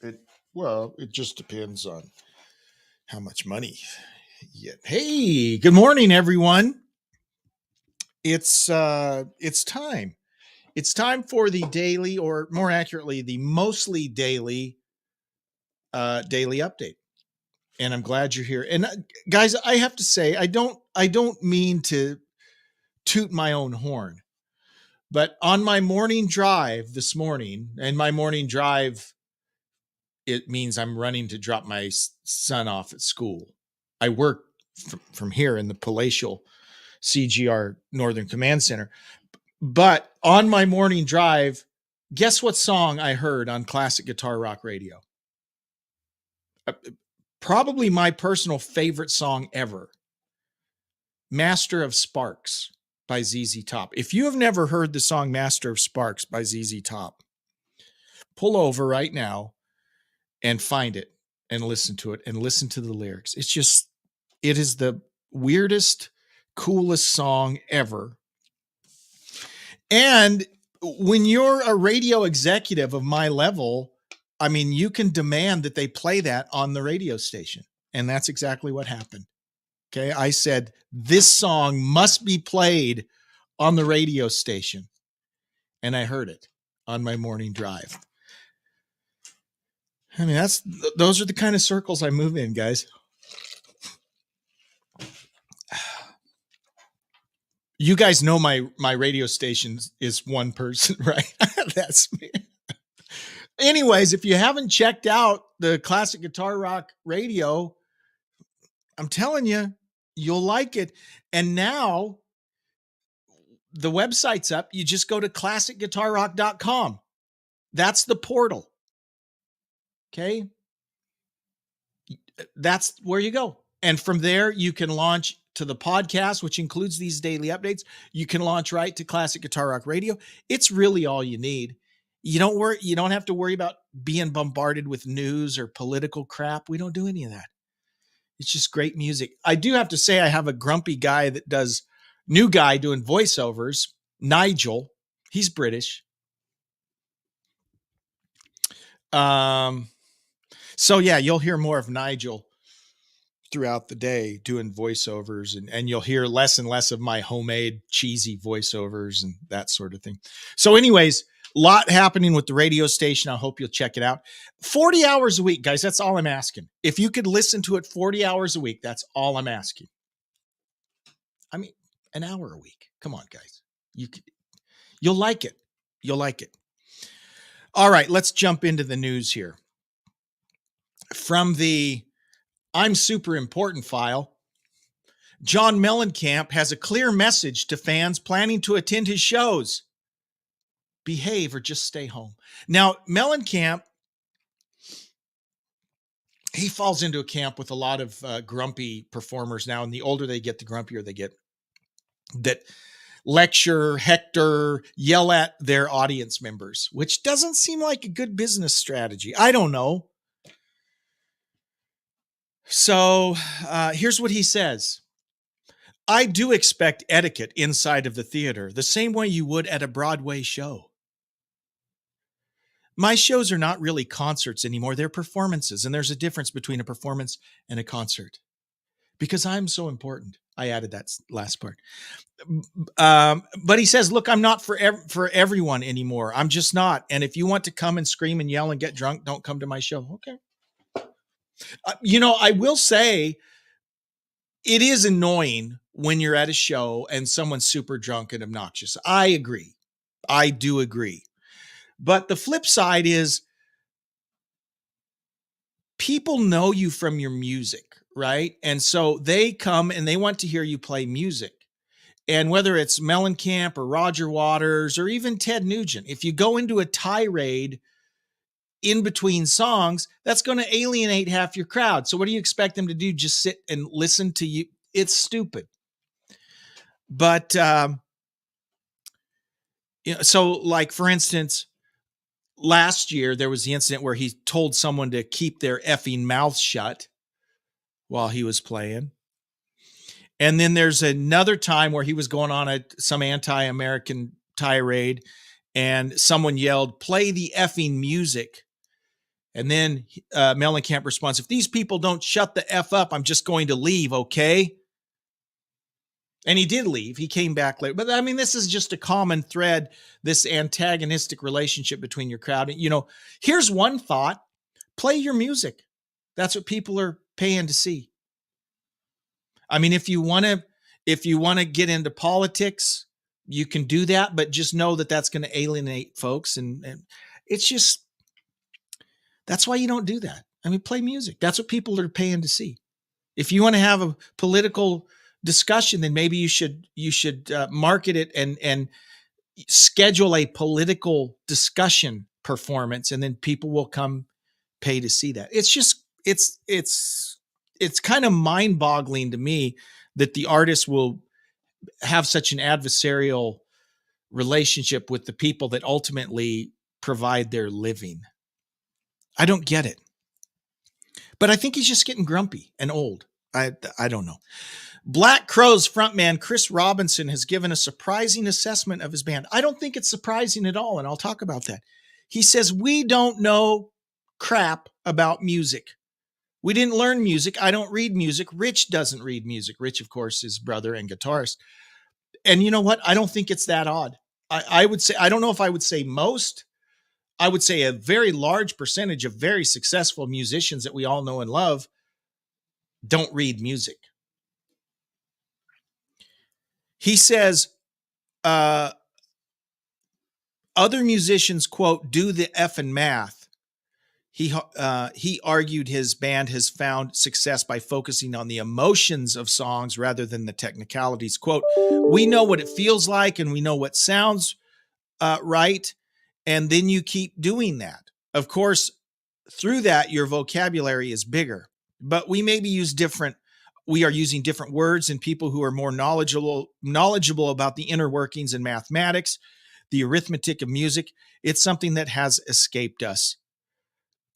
It well, it just depends on how much money you get. Hey, good morning, everyone. It's time. It's time for the daily, or more accurately, the mostly daily daily update. And I'm glad you're here. And guys, I have to say, I don't mean to toot my own horn, but on my morning drive this morning, and my morning drive, it means I'm running to drop my son off at school. I work from here in the palatial CGR Northern Command Center. But on my morning drive, guess what song I heard on classic guitar rock radio? Uh, Probably my personal favorite song ever, Master of Sparks by ZZ Top. If you have never heard the song Master of Sparks by ZZ Top, pull over right now and find it and listen to it and listen to the lyrics. It is the weirdest, coolest song ever. And when you're a radio executive of my level, I mean, you can demand that they play that on the radio station. And that's exactly what happened. Okay. I said, this song must be played on the radio station. And I heard it on my morning drive. I mean, those are the kind of circles I move in, guys. You guys know my radio station is one person, right? That's me. Anyways, if you haven't checked out the classic guitar rock radio, I'm telling you, you'll like it. And now the website's up. You just go to classicguitarrock.com. That's the portal. Okay. That's where you go. And from there, you can launch to the podcast, which includes these daily updates. You can launch right to Classic Guitar Rock Radio. It's really all you need. You don't have to worry about being bombarded with news or political crap. We don't do any of that. It's just great music. I do have to say, I have a grumpy guy that does new guy doing voiceovers, Nigel. He's British. So yeah, you'll hear more of Nigel throughout the day doing voiceovers, and you'll hear less and less of my homemade cheesy voiceovers and that sort of thing. So anyways, a lot happening with the radio station. I hope you'll check it out. 40 hours a week, guys. That's all I'm asking. If you could listen to it 40 hours a week, that's all I'm asking. I mean, an hour a week. Come on, guys. You'll like it. You'll like it. All right, let's jump into the news here. From the I'm super important file, John Mellencamp has a clear message to fans planning to attend his shows. Behave or just stay home. Now, Mellencamp, he falls into a camp with a lot of grumpy performers now, and the older they get, the grumpier they get, that lecture, hector, yell at their audience members, which doesn't seem like a good business strategy. I don't know. So here's what he says. I do expect etiquette inside of the theater, the same way you would at a Broadway show. My shows are not really concerts anymore. They're performances. And there's a difference between a performance and a concert. Because I'm so important. I added that last part. But he says, look, I'm not for everyone anymore. I'm just not. And if you want to come and scream and yell and get drunk, don't come to my show. Okay. I will say it is annoying when you're at a show and someone's super drunk and obnoxious. I agree. I do agree. But the flip side is people know you from your music, right? And so they come and they want to hear you play music. And whether it's Mellencamp or Roger Waters or even Ted Nugent, if you go into a tirade in between songs, that's going to alienate half your crowd. So what do you expect them to do? Just sit and listen to you? It's stupid. But, so like, for instance, last year, there was the incident where he told someone to keep their effing mouth shut while he was playing. And then there's another time where he was going on some anti-American tirade and someone yelled, play the effing music. And then Mellencamp responds, if these people don't shut the F up, I'm just going to leave, okay? And he did leave. He came back later. But I mean, this is just a common thread, this antagonistic relationship between your crowd. You know, here's one thought. Play your music. That's what people are paying to see. I mean, if you want to get into politics, you can do that, but just know that that's going to alienate folks. And it's just, that's why you don't do that. I mean, play music. That's what people are paying to see. If you want to have a political discussion, then maybe you should market it and schedule a political discussion performance, and then people will come pay to see that. It's just it's kind of mind-boggling to me that the artist will have such an adversarial relationship with the people that ultimately provide their living. I don't get it. But I think he's just getting grumpy and old. I don't know. Black Crowes frontman Chris Robinson has given a surprising assessment of his band. I don't think it's surprising at all, and I'll talk about that. He says, we don't know crap about music. We didn't learn music. I don't read music. Rich doesn't read music. Rich, of course, is brother and guitarist. And you know what? I don't think it's that odd. I would say, I don't know if I would say most. I would say a very large percentage of very successful musicians that we all know and love don't read music. He says, other musicians, quote, do the effing math. He argued his band has found success by focusing on the emotions of songs rather than the technicalities. Quote, we know what it feels like and we know what sounds right. And then you keep doing that. Of course, through that, your vocabulary is bigger, but we maybe we are using different words, and people who are more knowledgeable about the inner workings in mathematics, the arithmetic of music. It's something that has escaped us,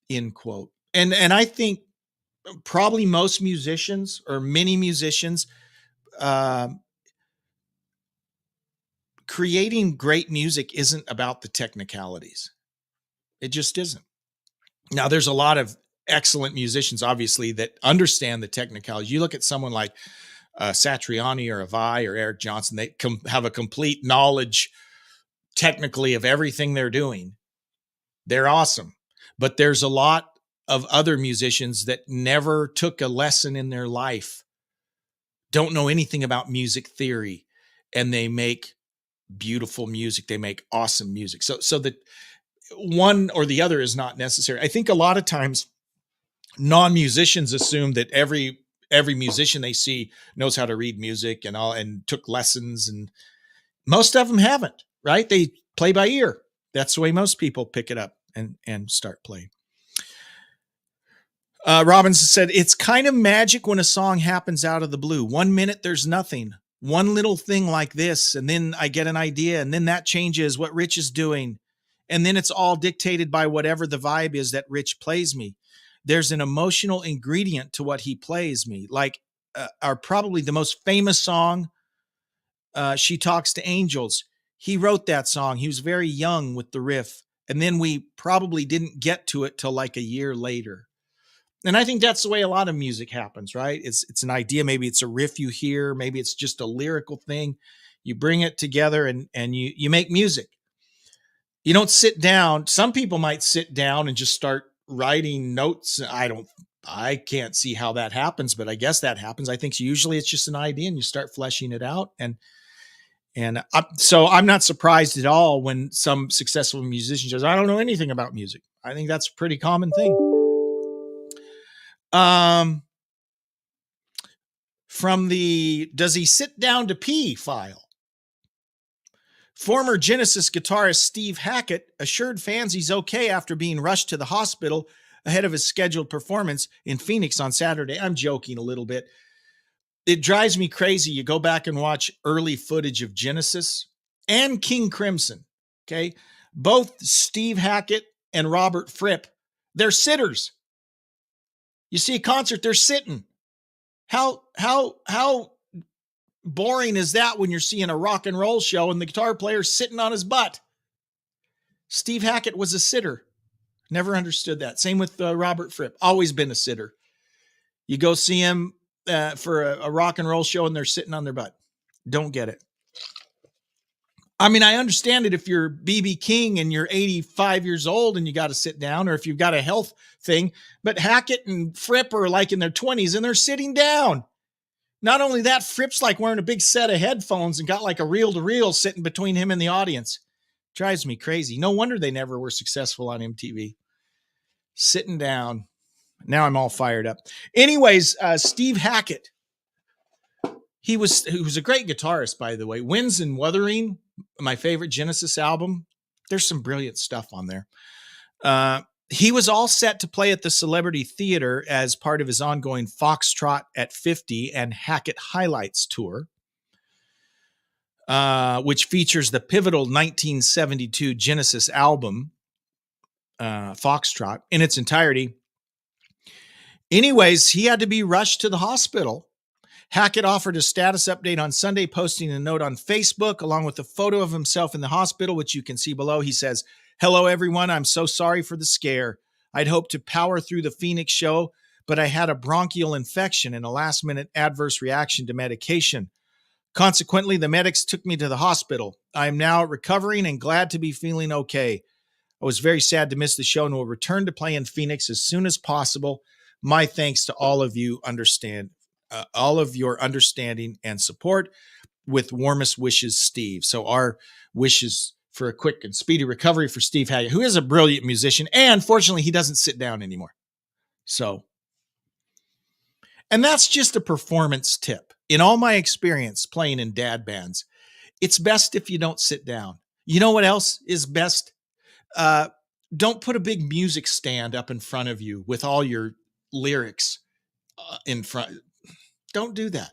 end quote. And I think probably most musicians or many musicians, creating great music isn't about the technicalities. It just isn't. Now, there's a lot of excellent musicians, obviously, that understand the technicalities. You look at someone like Satriani or Vai or Eric Johnson, they have a complete knowledge technically of everything they're doing. They're awesome. But there's a lot of other musicians that never took a lesson in their life, don't know anything about music theory, and they make beautiful music. They make awesome music. So that one or the other is not necessary. I think a lot of times non-musicians assume that every musician they see knows how to read music and took lessons, and most of them haven't, right? They play by ear. That's the way most people pick it up and start playing. Robinson said, it's kind of magic when a song happens out of the blue. 1 minute, there's nothing. One little thing like this, and then I get an idea, and then that changes what Rich is doing. And then it's all dictated by whatever the vibe is that Rich plays me. There's an emotional ingredient to what he plays me. Like probably the most famous song, She Talks to Angels. He wrote that song. He was very young with the riff. And then we probably didn't get to it till like a year later. And I think that's the way a lot of music happens, right? It's an idea. Maybe it's a riff you hear. Maybe it's just a lyrical thing. You bring it together and you make music. You don't sit down. Some people might sit down and just start writing notes. I can't see how that happens, but I guess that happens. I think usually it's just an idea and you start fleshing it out. So I'm not surprised at all when some successful musician says, I don't know anything about music. I think that's a pretty common thing. From the Does He Sit Down to Pee file. Former Genesis guitarist Steve Hackett assured fans he's okay after being rushed to the hospital ahead of his scheduled performance in Phoenix on Saturday. I'm joking a little bit. It drives me crazy. You go back and watch early footage of Genesis and King Crimson. Okay. Both Steve Hackett and Robert Fripp, they're sitters. You see a concert, they're sitting. How boring is that when you're seeing a rock and roll show and the guitar player's sitting on his butt? Steve Hackett was a sitter. Never understood that. Same with Robert Fripp. Always been a sitter. You go see him for a rock and roll show and they're sitting on their butt. Don't get it. I mean, I understand it if you're BB King and you're 85 years old and you got to sit down, or if you've got a health thing, but Hackett and Fripp are like in their 20s and they're sitting down. Not only that, Fripp's like wearing a big set of headphones and got like a reel-to-reel sitting between him and the audience. Drives me crazy. No wonder they never were successful on MTV. Sitting down. Now I'm all fired up. Anyways, Steve Hackett. He was a great guitarist, by the way. Winds and Wuthering, my favorite Genesis album. There's some brilliant stuff on there. He was all set to play at the Celebrity Theater as part of his ongoing Foxtrot at 50 and Hackett Highlights tour, which features the pivotal 1972 Genesis album, Foxtrot, in its entirety. Anyways, he had to be rushed to the hospital. Hackett offered a status update on Sunday, posting a note on Facebook along with a photo of himself in the hospital, which you can see below. He says, "Hello, everyone. I'm so sorry for the scare. I'd hoped to power through the Phoenix show, but I had a bronchial infection and a last-minute adverse reaction to medication. Consequently, the medics took me to the hospital. I am now recovering and glad to be feeling okay. I was very sad to miss the show and will return to play in Phoenix as soon as possible. My thanks to all of you, all of your understanding and support. With warmest wishes, Steve." So our wishes for a quick and speedy recovery for Steve Hackett, who is a brilliant musician. And fortunately, he doesn't sit down anymore. So, and that's just a performance tip. In all my experience playing in dad bands, it's best if you don't sit down. You know what else is best? Don't put a big music stand up in front of you with all your lyrics in front. Don't do that.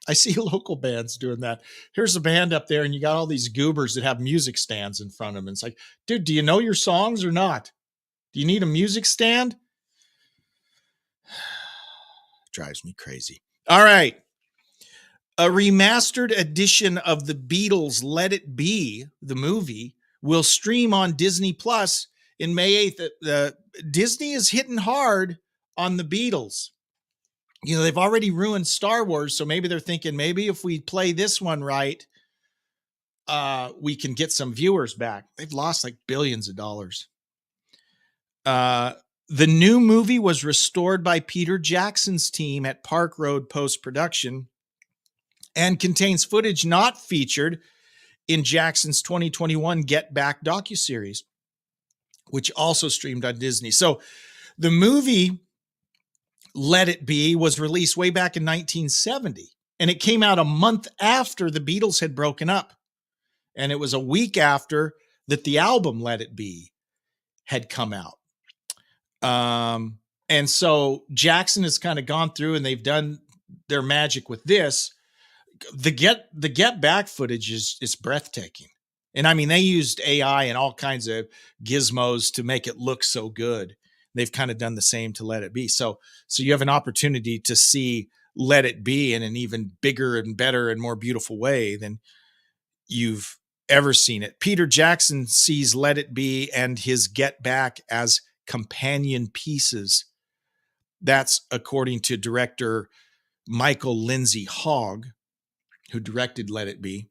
I see local bands doing that. Here's a band up there and you got all these goobers that have music stands in front of them. It's like, dude, do you know your songs or not? Do you need a music stand? Drives me crazy. All right. A remastered edition of the Beatles' Let It Be, the movie, will stream on Disney Plus in May 8th. Disney is hitting hard on the Beatles. You know, they've already ruined Star Wars, so maybe they're thinking, maybe if we play this one right, we can get some viewers back. They've lost like billions of dollars. The new movie was restored by Peter Jackson's team at Park Road Post-Production and contains footage not featured in Jackson's 2021 Get Back docuseries, which also streamed on Disney. So the movie Let It Be was released way back in 1970, and it came out a month after the Beatles had broken up. And it was a week after that the album Let It Be had come out. And so Jackson has kind of gone through and they've done their magic with this. The Get Back footage is breathtaking. And I mean, they used AI and all kinds of gizmos to make it look so good. They've kind of done the same to Let It Be. So you have an opportunity to see Let It Be in an even bigger and better and more beautiful way than you've ever seen it. Peter Jackson sees Let It Be and his Get Back as companion pieces. That's according to director Michael Lindsay Hogg, who directed Let It Be.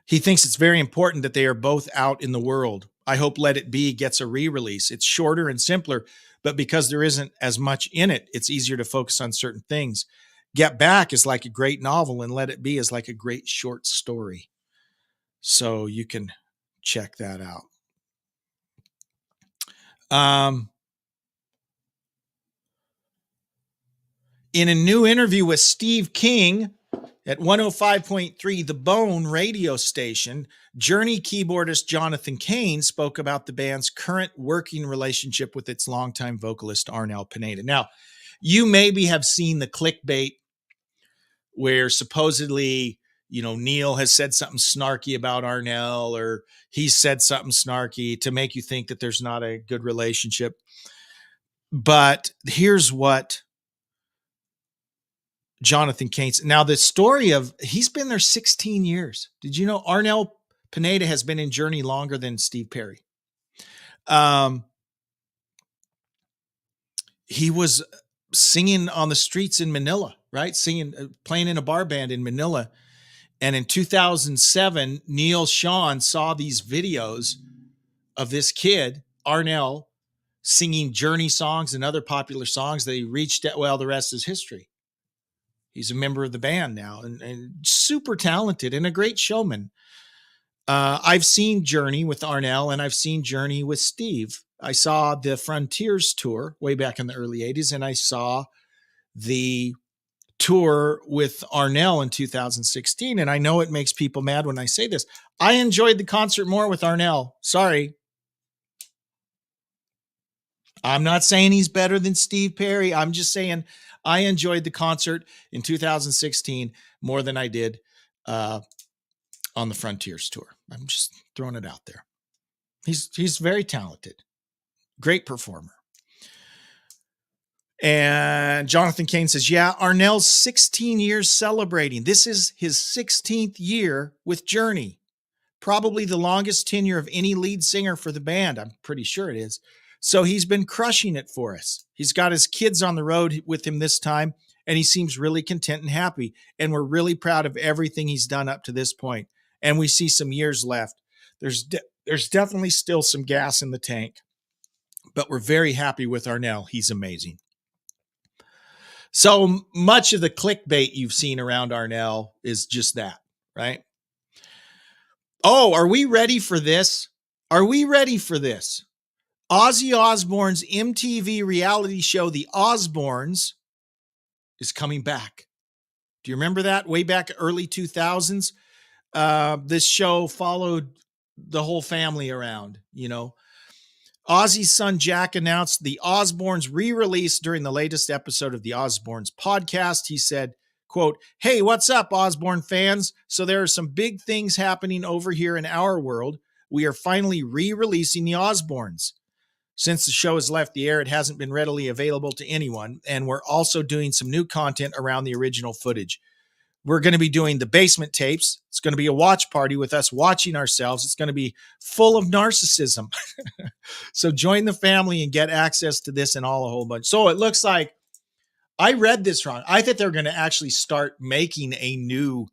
He thinks it's very important that they are both out in the world. I hope Let It Be gets a re-release. It's shorter and simpler, but because there isn't as much in it, it's easier to focus on certain things. Get Back is like a great novel, and Let It Be is like a great short story. So you can check that out. In a new interview with Steve King at 105.3 The Bone radio station, Journey keyboardist Jonathan Cain spoke about the band's current working relationship with its longtime vocalist Arnel Pineda. Now, you maybe have seen the clickbait where supposedly, you know, Neil has said something snarky about Arnel, or he said something snarky to make you think that there's not a good relationship. But here's what Jonathan Cain. Now, the story of, he's been there 16 years. Did you know Arnel Pineda has been in Journey longer than Steve Perry? he was singing on the streets in Manila, right? Singing, playing in a bar band in Manila. And in 2007, Neil Sean saw these videos of this kid, Arnell, singing Journey songs and other popular songs that he reached at. Well, the rest is history. He's a member of the band now and super talented and a great showman. I've seen Journey with Arnell and I've seen Journey with Steve. I saw the Frontiers tour way back in the early 80s, and I saw the tour with Arnell in 2016. And I know it makes people mad when I say this. I enjoyed the concert more with Arnell. Sorry. I'm not saying he's better than Steve Perry. I'm just saying I enjoyed the concert in 2016 more than I did on the Frontiers tour. I'm just throwing it out there. He's very talented, great performer. And Jonathan Kane says, yeah, Arnell's 16 years celebrating. This is his 16th year with Journey. Probably the longest tenure of any lead singer for the band. I'm pretty sure it is. So he's been crushing it for us. He's got his kids on the road with him this time, and he seems really content and happy. And we're really proud of everything he's done up to this point. And we see some years left. There's definitely still some gas in the tank, but we're very happy with Arnell. He's amazing. So much of the clickbait you've seen around Arnell is just that, right? Oh, are we ready for this? Are we ready for this? Ozzy Osbourne's MTV reality show, The Osbournes, is coming back. Do you remember that? Way back early 2000s? This show followed the whole family around, you know. Ozzy's son Jack announced The Osbournes re-release during the latest episode of The Osbournes podcast. He said, quote, "Hey, what's up, Osbourne fans? So there are some big things happening over here in our world. We are finally re-releasing The Osbournes. Since the show has left the air, it hasn't been readily available to anyone, and we're also doing some new content around the original footage. We're going to be doing the basement tapes. It's going to be a watch party with us watching ourselves. It's going to be full of narcissism. So join the family and get access to this and all a whole bunch." So it looks like I read this wrong. I thought they're going to actually start making a new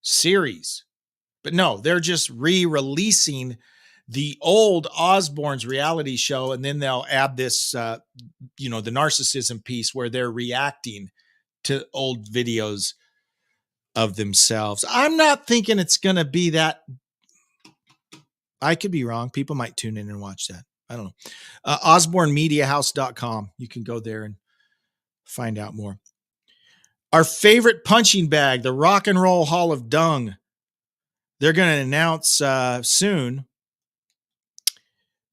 series. But no, they're just re-releasing the old Osbournes reality show, and then they'll add this, the narcissism piece where they're reacting to old videos of themselves. I'm not thinking it's going to be that. I could be wrong. People might tune in and watch that. I don't know. OsborneMediaHouse.com. You can go there and find out more. Our favorite punching bag, the Rock and Roll Hall of Dung. They're going to announce soon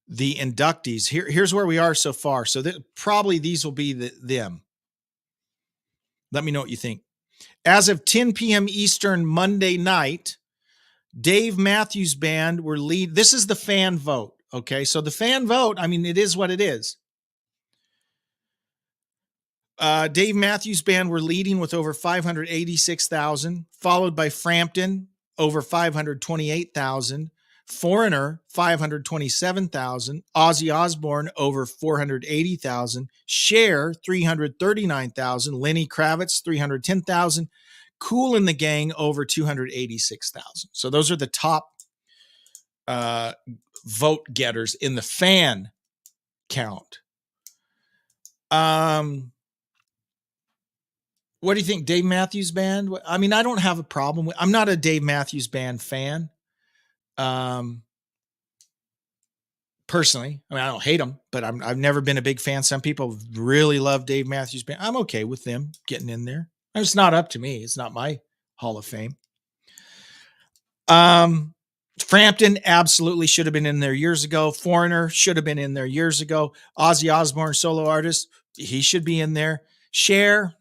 the inductees. Here's where we are so far. So probably these will be them. Let me know what you think. As of 10 p.m. Eastern Monday night, Dave Matthews Band were lead. This is the fan vote. Okay. So the fan vote, I mean, it is what it is. Dave Matthews Band were leading with over 586,000, followed by Frampton, over 528,000, Foreigner, 527,000, Ozzy Osbourne, over 480,000, Cher, 339,000, Lenny Kravitz, 310,000, Kool and the Gang, over 286,000. So those are the top vote getters in the fan count. What do you think, Dave Matthews Band? I mean, I don't have a problem with. I'm not a Dave Matthews Band fan. Personally, I mean, I don't hate them, but I've never been a big fan. Some people really love Dave Matthews Band. I'm okay with them getting in there. It's not up to me. It's not my Hall of Fame. Frampton absolutely should have been in there years ago. Foreigner should have been in there years ago. Ozzy Osbourne, solo artist, he should be in there. Cher.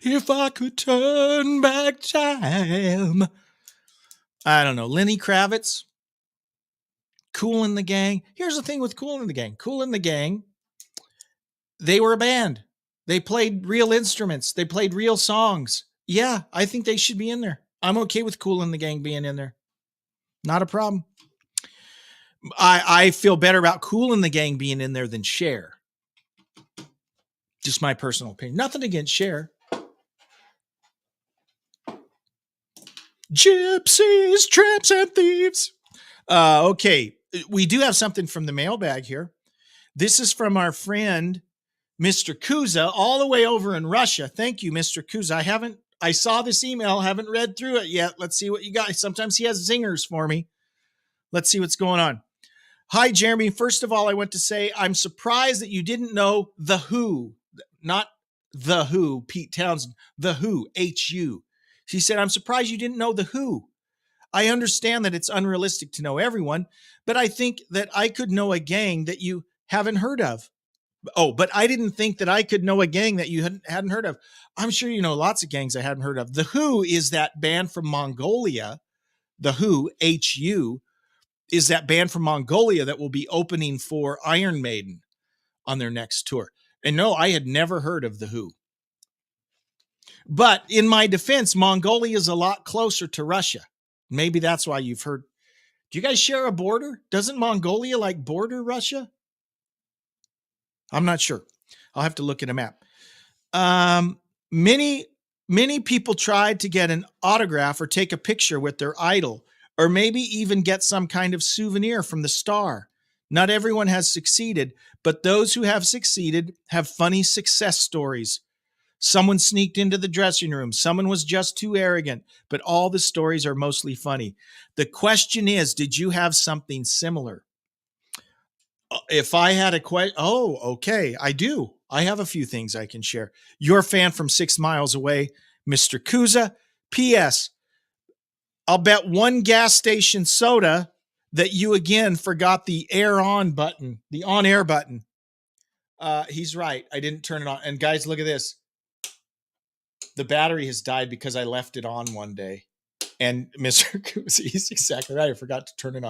If I could turn back time. I don't know. Lenny Kravitz. Kool and the Gang. Here's the thing with Kool and the Gang. Kool and the Gang, they were a band. They played real instruments. They played real songs. Yeah, I think they should be in there. I'm okay with Kool and the Gang being in there. Not a problem. I feel better about Kool and the Gang being in there than Cher. Just my personal opinion. Nothing against Cher. Gypsies, tramps, and thieves. Okay, we do have something from the mailbag here. This is from our friend, Mr. Kuza, all the way over in Russia. Thank you, Mr. Kuza. I saw this email, haven't read through it yet. Let's see what you got. Sometimes he has zingers for me. Let's see what's going on. Hi, Jeremy. First of all, I want to say I'm surprised that you didn't know The Who, not The Who, Pete Townsend, The Who, H-U. She said, I'm surprised you didn't know The Who. I understand that it's unrealistic to know everyone, but I think that I could know a gang that you haven't heard of. Oh, but I didn't think that I could know a gang that you hadn't heard of. I'm sure you know lots of gangs I hadn't heard of. The Who is that band from Mongolia. The Who, H-U, is that band from Mongolia that will be opening for Iron Maiden on their next tour. And no, I had never heard of The Who. But in my defense, Mongolia is a lot closer to Russia. Maybe that's why you've heard. Do you guys share a border? Doesn't Mongolia like border Russia? I'm not sure. I'll have to look at a map. Many people tried to get an autograph or take a picture with their idol, or maybe even get some kind of souvenir from the star. Not everyone has succeeded, but those who have succeeded have funny success stories. Someone sneaked into the dressing room. Someone was just too arrogant, but all the stories are mostly funny. The question is, did you have something similar? If I had a question, okay, I do. I have a few things I can share. Your fan from 6 miles away, Mr. Kuza. P.S. I'll bet one gas station soda that you again forgot the air on button, the on air button. He's right. I didn't turn it on. And guys, look at this. The battery has died because I left it on one day. And Mr. Kuza, he's exactly right. I forgot to turn it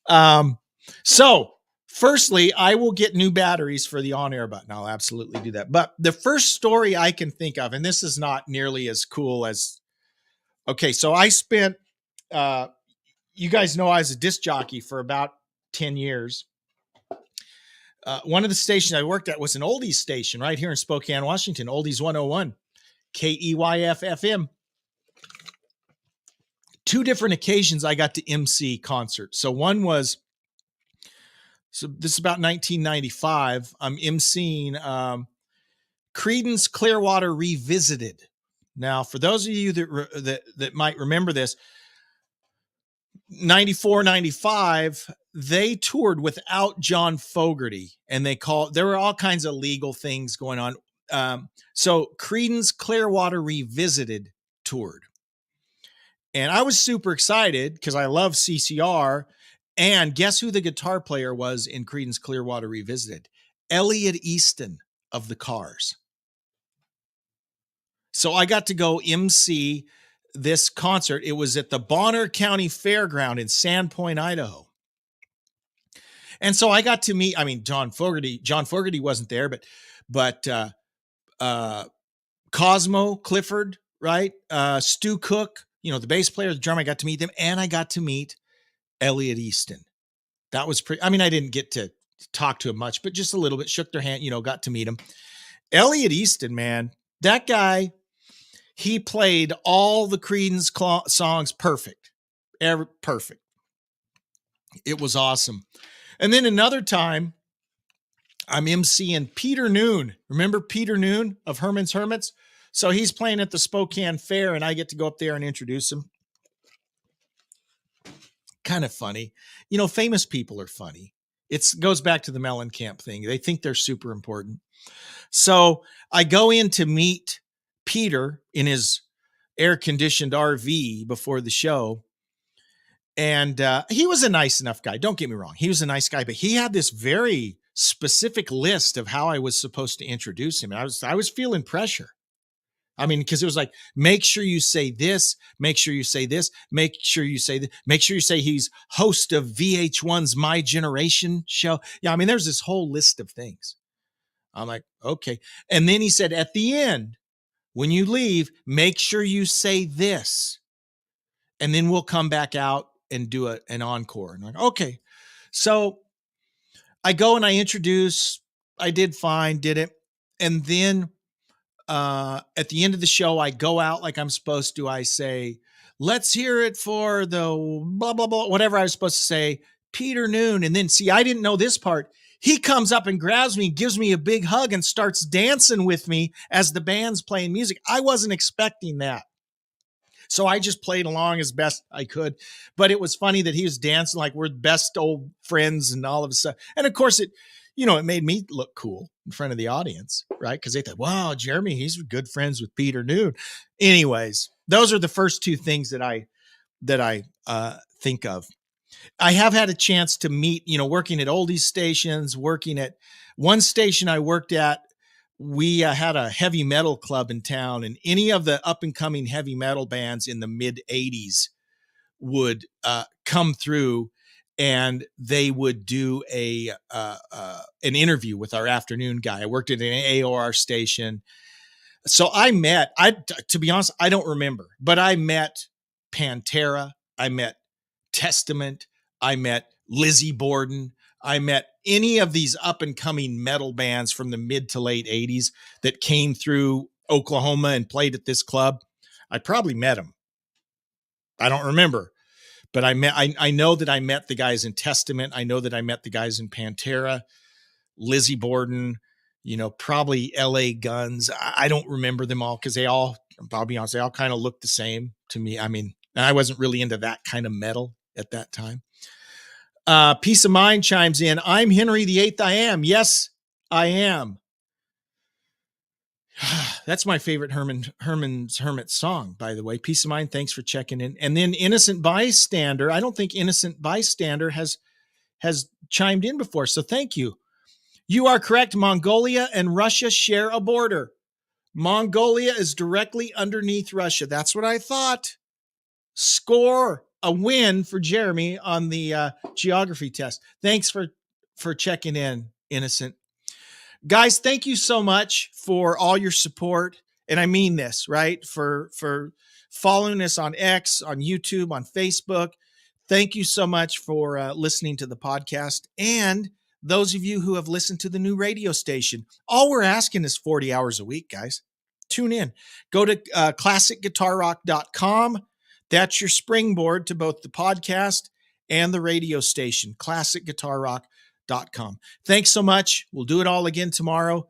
on. So firstly, I will get new batteries for the on-air button. I'll absolutely do that. But the first story I can think of, and this is not nearly as cool as, okay, so I spent, you guys know I was a disc jockey for about 10 years. One of the stations I worked at was an oldies station right here in Spokane, Washington, Oldies 101, KEYF FM. 2 different occasions I got to MC concerts. So one was, so this is about 1995. I'm emceeing Creedence Clearwater Revisited. Now, for those of you that might remember this, 94, 95, they toured without John Fogerty, and there were all kinds of legal things going on. So Creedence Clearwater Revisited toured. And I was super excited because I love CCR. And guess who the guitar player was in Creedence Clearwater Revisited? Elliot Easton of the Cars. So I got to go MC this concert. It was at the Bonner County Fairground in Sandpoint, Idaho. And so I got to meet, John Fogerty wasn't there, but Cosmo Clifford, right? Stu Cook, the bass player, the drummer, I got to meet them, and I got to meet Elliot Easton. That was pretty, I didn't get to talk to him much, but just a little bit, shook their hand, got to meet him. Elliot Easton, man, that guy, he played all the Creedence songs perfect. Perfect. It was awesome. And then another time, I'm emceeing Peter Noon. Remember Peter Noon of Herman's Hermits? So he's playing at the Spokane Fair, and I get to go up there and introduce him. Kind of funny. Famous people are funny. It goes back to the Mellencamp thing. They think they're super important. So I go in to meet Peter in his air-conditioned RV before the show. And he was a nice enough guy. Don't get me wrong. He was a nice guy, but he had this very specific list of how I was supposed to introduce him. And I was feeling pressure. Because it was like, make sure you say this, make sure you say this, make sure you say this, make sure you say he's host of VH1's My Generation show. Yeah, there's this whole list of things. I'm like, okay. And then he said, at the end, when you leave, make sure you say this. And then we'll come back out and do an encore. And I'm like, okay. So I go and I introduce, I did fine, did it. And then at the end of the show, I go out like I'm supposed to. I say, let's hear it for the blah, blah, blah, whatever I was supposed to say, Peter Noone. And then see, I didn't know this part. He comes up and grabs me, gives me a big hug and starts dancing with me as the band's playing music. I wasn't expecting that. So I just played along as best I could. But it was funny that he was dancing like we're best old friends and all of a sudden. And of course, it made me look cool in front of the audience, right? Because they thought, wow, Jeremy, he's good friends with Peter Noone. Anyways, those are the first two things that I think of. I have had a chance to meet, working at oldies stations, working at one station I worked at. We had a heavy metal club in town, and any of the up and coming heavy metal bands in the mid 80s would come through, and they would do an interview with our afternoon guy. I worked at an AOR station. So to be honest, I don't remember, but I met Pantera. I met Testament. I met Lizzie Borden. I met any of these up and coming metal bands from the mid to late 80s that came through Oklahoma and played at this club. I probably met them. I don't remember, but I know that I met the guys in Testament. I know that I met the guys in Pantera, Lizzie Borden, probably LA Guns. I don't remember them all because I'll be honest, they all kind of look the same to me. I mean, I wasn't really into that kind of metal at that time. Peace of Mind chimes in. I'm Henry VIII. I am. Yes, I am. That's my favorite Herman's Hermit song, by the way. Peace of Mind. Thanks for checking in. And then Innocent Bystander. I don't think Innocent Bystander has chimed in before. So thank you. You are correct. Mongolia and Russia share a border. Mongolia is directly underneath Russia. That's what I thought. Score. A win for Jeremy on the geography test. Thanks for checking in, Innocent. Guys, thank you so much for all your support. And I mean this, right? For following us on X, on YouTube, on Facebook. Thank you so much for listening to the podcast. And those of you who have listened to the new radio station, all we're asking is 40 hours a week, guys. Tune in. Go to classicguitarrock.com. That's your springboard to both the podcast and the radio station, classicguitarrock.com. Thanks so much. We'll do it all again tomorrow.